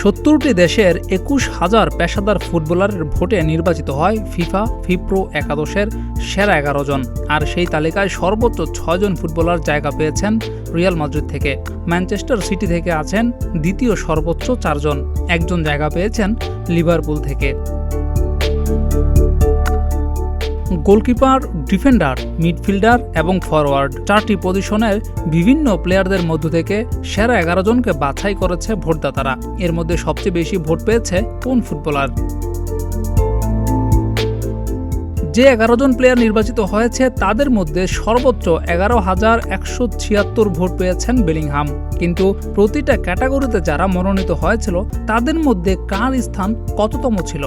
70টি দেশের ২১,০০০ পেশাদার ফুটবলারের ভোটে নির্বাচিত হয় ফিফা ফিপ্রো একাদশের সেরা ১১ জন। আর সেই তালিকায় সর্বোচ্চ ৬ জন ফুটবলার জায়গা পেয়েছেন রিয়াল মাদ্রিদ থেকে। ম্যানচেস্টার সিটি থেকে আছেন দ্বিতীয় সর্বোচ্চ ৪ জন, একজন জায়গা পেয়েছেন লিভারপুল থেকে। গোলকিপার, ডিফেন্ডার, মিডফিল্ডার এবং ফরওয়ার্ড ৪টি পজিশনের বিভিন্ন প্লেয়ারদের মধ্য থেকে সেরা ১১ জনকে বাছাই করেছে ভোটদাতারা। এর মধ্যে সবচেয়ে বেশি ভোট পেয়েছে কোন ফুটবলার? যে ১১ জন প্লেয়ার নির্বাচিত হয়েছে তাদের মধ্যে সর্বোচ্চ ১১,১৭৬ ভোট পেয়েছেন বেলিংহাম। কিন্তু প্রতিটা ক্যাটাগরিতে যারা মনোনীত হয়েছিল তাদের মধ্যে কার স্থান কততম ছিল?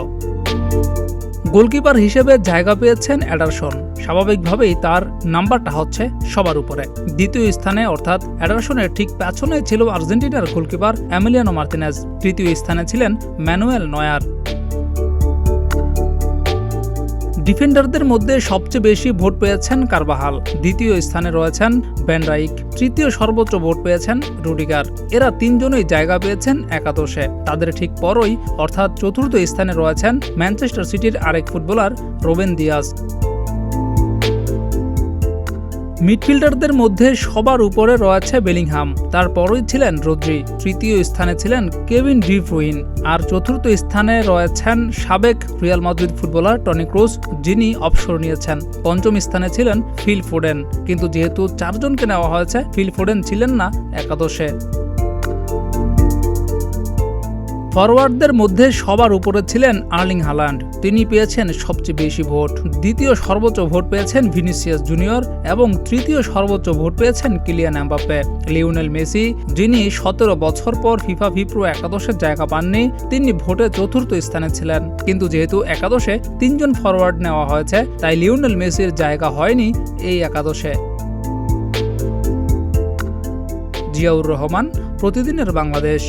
গোলকিপার হিসেবে জায়গা পেয়েছেন এডারসন। স্বাভাবিকভাবেই তার নাম্বারটা হচ্ছে সবার উপরে। দ্বিতীয় স্থানে অর্থাৎ এডারসনের ঠিক পেছনে ছিল আর্জেন্টিনার গোলকিপার এমিলিয়ানো মার্তিনেজ। তৃতীয় স্থানে ছিলেন ম্যানুয়েল নয়ার। ডিফেন্ডারদের মধ্যে সবচেয়ে বেশি ভোট পেয়েছেন কারবাহাল। দ্বিতীয় স্থানে রয়েছেন ভ্যান ডাইক। তৃতীয় সর্বোচ্চ ভোট পেয়েছেন রুডিগার। এরা তিনজনই জায়গা পেয়েছেন একাদশে। তাদের ঠিক পরই অর্থাৎ চতুর্থ স্থানে রয়েছেন ম্যানচেস্টার সিটির আরেক ফুটবলার রুবেন দিয়াস। মিডফিল্ডারদের মধ্যে সবার উপরে রয়েছে বেলিংহাম, তারপরই ছিলেন রদ্রি। তৃতীয় স্থানে ছিলেন কেভিন ডি ব্রুইন। আর চতুর্থ স্থানে রয়েছেন সাবেক Real Madrid footballer Toni Kroos, যিনি অবসর নিয়েছেন। পঞ্চম স্থানে ছিলেন ফিল ফোডেন, কিন্তু যেহেতু ৪ জনকে নেওয়া হয়েছে, ফিল ফোডেন ছিলেন না একাদশে। ফরওয়ার্ডদের মধ্যে সবার উপরে ছিলেন আর্লিং হাল্যান্ড। তিনি পেয়েছেন সবচেয়ে বেশি ভোট। দ্বিতীয় সর্বোচ্চ ভোট পেয়েছেন ভিনিসিয়াস জুনিয়র এবং তৃতীয় সর্বোচ্চ ভোট পেয়েছেন কিলিয়ান এমবাপ্পে। লিওনেল মেসি, যিনি ১৭ বছর পর ফিফা ফিপ্রো একাদশের জায়গা পাননি, তিনি ভোটে চতুর্থ স্থানে ছিলেন। কিন্তু যেহেতু একাদশে ৩ জন ফরওয়ার্ড নেওয়া হয়েছে, তাই লিওনেল মেসির জায়গা হয়নি এই একাদশে। জিয়াউর রহমান, প্রতিদিনের বাংলাদেশ।